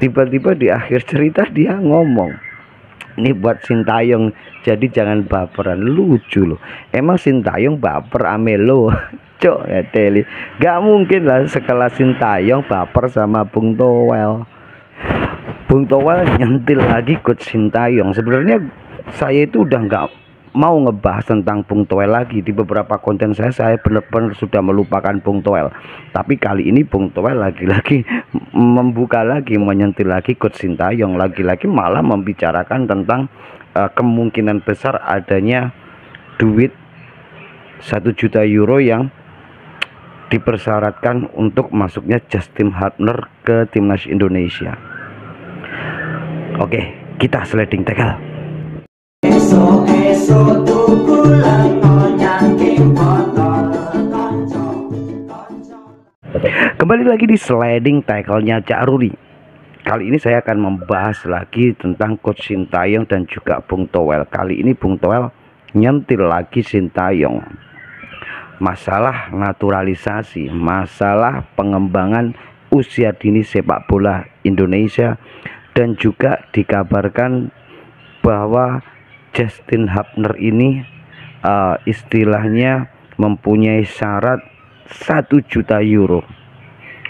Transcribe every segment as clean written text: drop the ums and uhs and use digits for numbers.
Tiba-tiba di akhir cerita dia ngomong, ini buat Sintayong, jadi jangan baperan. Lucu loh, emang Sintayong baper ame lo? Cok ya Teli, gak mungkin lah sekelas Sintayong baper sama Bung Toel. Bung Toel nyentil lagi coach Sintayong. Sebenarnya saya itu udah nggak mau ngebahas tentang Bung Toel lagi. Di beberapa konten saya benar-benar sudah melupakan Bung Toel. Tapi kali ini Bung Toel lagi-lagi membuka lagi, menyentil lagi coach Sintayong, lagi-lagi malah membicarakan tentang kemungkinan besar adanya duit 1 juta euro yang dipersyaratkan untuk masuknya Justin Hubner ke timnas Indonesia. Oke, kita sliding tackle. Kembali lagi di sliding tackle-nya Cak Rudi. Kali ini saya akan membahas lagi tentang coach Sintayong dan juga Bung Toel. Kali ini Bung Toel nyentil lagi Sintayong. Masalah naturalisasi, masalah pengembangan usia dini sepak bola Indonesia, dan juga dikabarkan bahwa Justin Hubner ini istilahnya mempunyai syarat 1 juta euro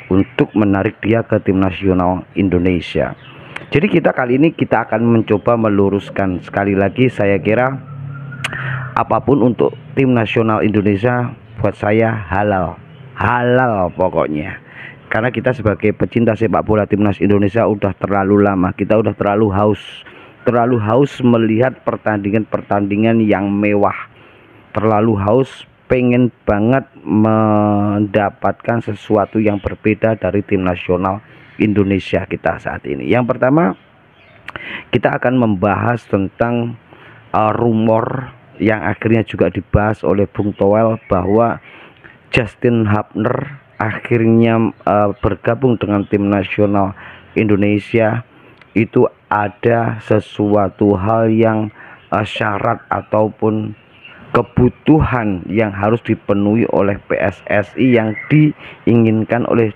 untuk menarik dia ke tim nasional Indonesia. Jadi kali ini kita akan mencoba meluruskan. Sekali lagi saya kira apapun untuk tim nasional Indonesia buat saya halal pokoknya. Karena kita sebagai pecinta sepak bola timnas Indonesia udah terlalu lama, kita udah terlalu haus melihat pertandingan-pertandingan yang mewah, terlalu haus pengen banget mendapatkan sesuatu yang berbeda dari tim nasional Indonesia kita saat ini. Yang pertama, kita akan membahas tentang rumor yang akhirnya juga dibahas oleh Bung Toel bahwa Justin Hubner akhirnya bergabung dengan tim nasional Indonesia. Itu ada sesuatu hal yang syarat ataupun kebutuhan yang harus dipenuhi oleh PSSI yang diinginkan oleh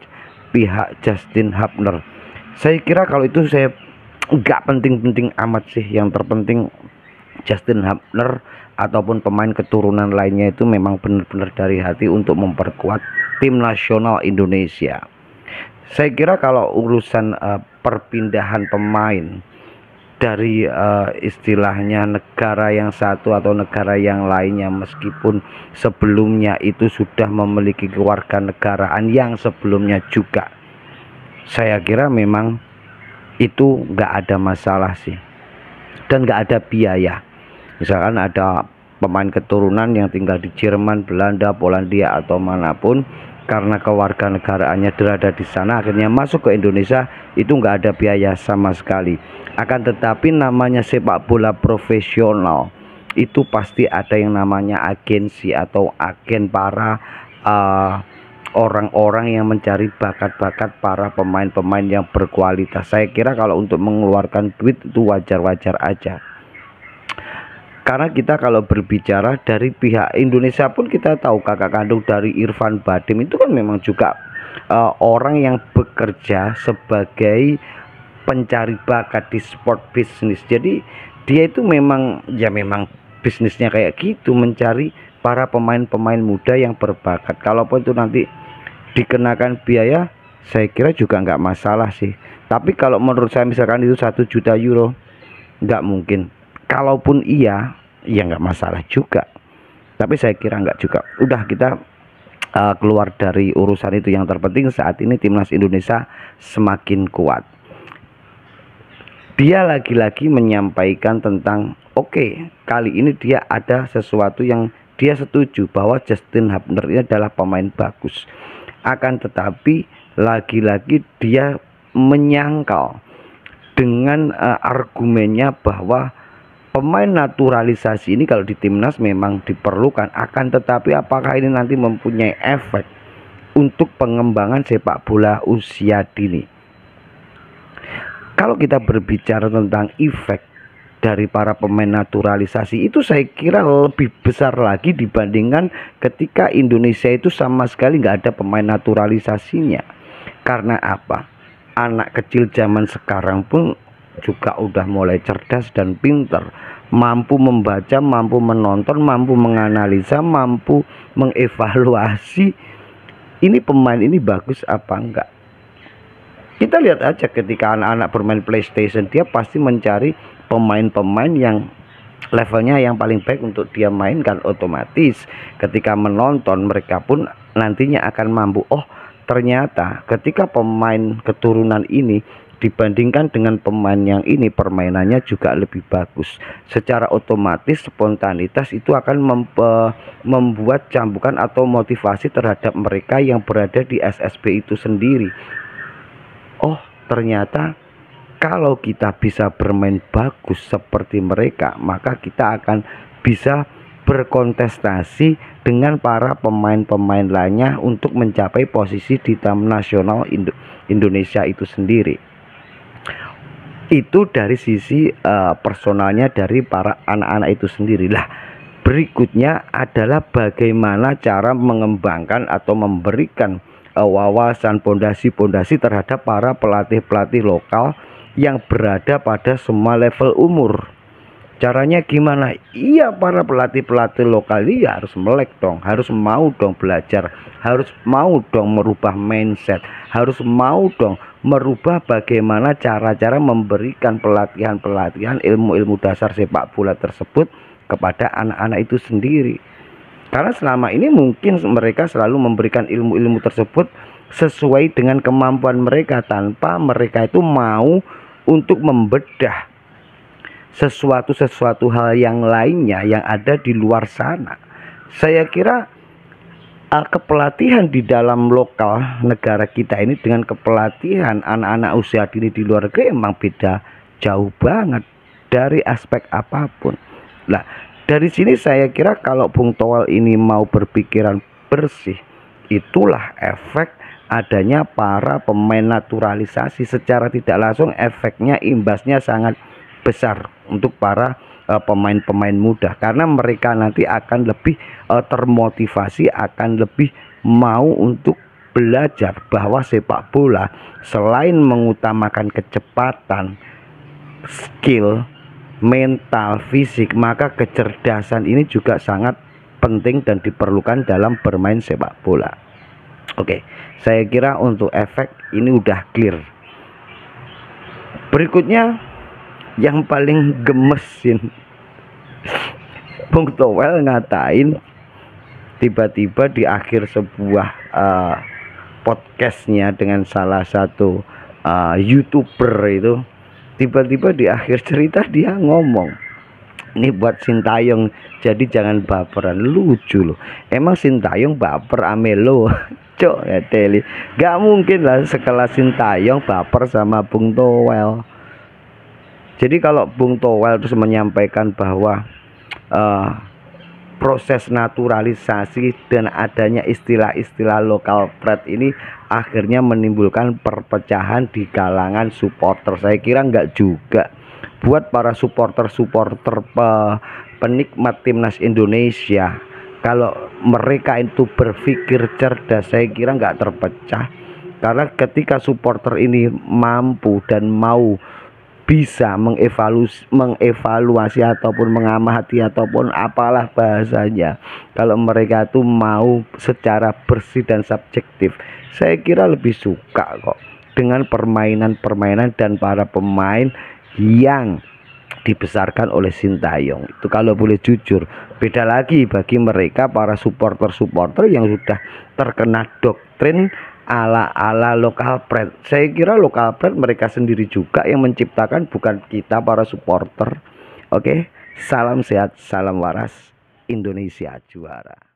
pihak Justin Hubner. Saya kira kalau itu saya nggak penting-penting amat sih. Yang terpenting Justin Hubner ataupun pemain keturunan lainnya itu memang benar-benar dari hati untuk memperkuat tim nasional Indonesia. Saya kira kalau urusan perpindahan pemain dari istilahnya negara yang satu atau negara yang lainnya, meskipun sebelumnya itu sudah memiliki kewarganegaraan yang sebelumnya juga, saya kira memang itu nggak ada masalah sih, dan nggak ada biaya. Misalkan ada pemain keturunan yang tinggal di Jerman, Belanda, Polandia atau manapun, karena kewarganegaraannya berada di sana akhirnya masuk ke Indonesia, itu nggak ada biaya sama sekali. Akan tetapi namanya sepak bola profesional itu pasti ada yang namanya agensi atau agen para orang-orang yang mencari bakat-bakat para pemain-pemain yang berkualitas. Saya kira kalau untuk mengeluarkan duit itu wajar-wajar aja. Karena kita kalau berbicara dari pihak Indonesia pun kita tahu kakak kandung dari Irfan Bahdim itu kan memang juga orang yang bekerja sebagai pencari bakat di sport bisnis. Jadi dia itu memang bisnisnya kayak gitu, mencari para pemain-pemain muda yang berbakat. Kalaupun itu nanti dikenakan biaya, saya kira juga nggak masalah sih. Tapi kalau menurut saya misalkan itu 1 juta euro, nggak mungkin. Kalaupun iya, ya nggak masalah juga. Tapi saya kira nggak juga. Udah, kita keluar dari urusan itu. Yang terpenting saat ini timnas Indonesia semakin kuat. Dia lagi-lagi menyampaikan tentang kali ini dia ada sesuatu yang dia setuju bahwa Justin Hubner ini adalah pemain bagus. Akan tetapi lagi-lagi dia menyangkal dengan argumennya bahwa pemain naturalisasi ini kalau di timnas memang diperlukan, akan tetapi apakah ini nanti mempunyai efek untuk pengembangan sepak bola usia dini? Kalau kita berbicara tentang efek dari para pemain naturalisasi itu, saya kira lebih besar lagi dibandingkan ketika Indonesia itu sama sekali nggak ada pemain naturalisasinya. Karena apa? anak kecil zaman sekarang pun juga udah mulai cerdas dan pinter, mampu membaca, mampu menonton, mampu menganalisa, mampu mengevaluasi ini pemain ini bagus apa enggak. Kita lihat aja ketika anak-anak bermain PlayStation, dia pasti mencari pemain-pemain yang levelnya yang paling baik untuk dia mainkan. Otomatis ketika menonton mereka pun nantinya akan mampu, oh ternyata ketika pemain keturunan ini dibandingkan dengan pemain yang ini permainannya juga lebih bagus. Secara otomatis spontanitas itu akan membuat cambukan atau motivasi terhadap mereka yang berada di SSB itu sendiri. Oh ternyata kalau kita bisa bermain bagus seperti mereka, maka kita akan bisa berkontestasi dengan para pemain-pemain lainnya untuk mencapai posisi di tim nasional Indonesia itu sendiri. Itu dari sisi personalnya dari para anak-anak itu sendiri. Lah berikutnya adalah bagaimana cara mengembangkan atau memberikan wawasan pondasi-pondasi terhadap para pelatih-pelatih lokal yang berada pada semua level umur. Caranya gimana? Iya, para pelatih-pelatih lokal ini harus melek dong, harus mau dong belajar, harus mau dong merubah mindset, harus mau dong merubah bagaimana cara-cara memberikan pelatihan-pelatihan ilmu-ilmu dasar sepak bola tersebut kepada anak-anak itu sendiri. Karena selama ini mungkin mereka selalu memberikan ilmu-ilmu tersebut sesuai dengan kemampuan mereka tanpa mereka itu mau untuk membedah sesuatu hal yang lainnya yang ada di luar sana. Saya kira kepelatihan di dalam lokal negara kita ini dengan kepelatihan anak-anak usia dini di luar negeri emang beda jauh banget dari aspek apapun. Nah, dari sini saya kira kalau Bung Toel ini mau berpikiran bersih, itulah efek adanya para pemain naturalisasi. Secara tidak langsung efeknya, imbasnya sangat besar untuk para pemain-pemain muda, karena mereka nanti akan lebih termotivasi, akan lebih mau untuk belajar bahwa sepak bola selain mengutamakan kecepatan, skill, mental, fisik, maka kecerdasan ini juga sangat penting dan diperlukan dalam bermain sepak bola. Oke, saya kira untuk efek ini udah clear. Berikutnya yang paling gemesin, Bung Toel ngatain tiba-tiba di akhir sebuah podcastnya dengan salah satu YouTuber itu, tiba-tiba di akhir cerita dia ngomong, ini buat Sintayong, jadi jangan baperan. Lucu loh, emang Sintayong baper amelo cok ya Teli, gak mungkin lah sekelas Sintayong baper sama Bung Toel. Jadi kalau Bung Toel terus menyampaikan bahwa proses naturalisasi dan adanya istilah-istilah lokal pride ini akhirnya menimbulkan perpecahan di kalangan supporter, saya kira enggak juga. Buat para supporter-supporter penikmat timnas Indonesia, kalau mereka itu berpikir cerdas, saya kira enggak terpecah. Karena ketika supporter ini mampu dan mau bisa mengevaluasi ataupun mengamati ataupun apalah bahasanya, kalau mereka tuh mau secara bersih dan subjektif, saya kira lebih suka kok dengan permainan-permainan dan para pemain yang dibesarkan oleh Sintayong. Itu kalau boleh jujur, beda lagi bagi mereka para supporter-supporter yang sudah terkena doktrin ala lokal pride. Saya kira lokal pride mereka sendiri juga yang menciptakan, bukan kita para supporter. Oke, salam sehat, salam waras, Indonesia juara.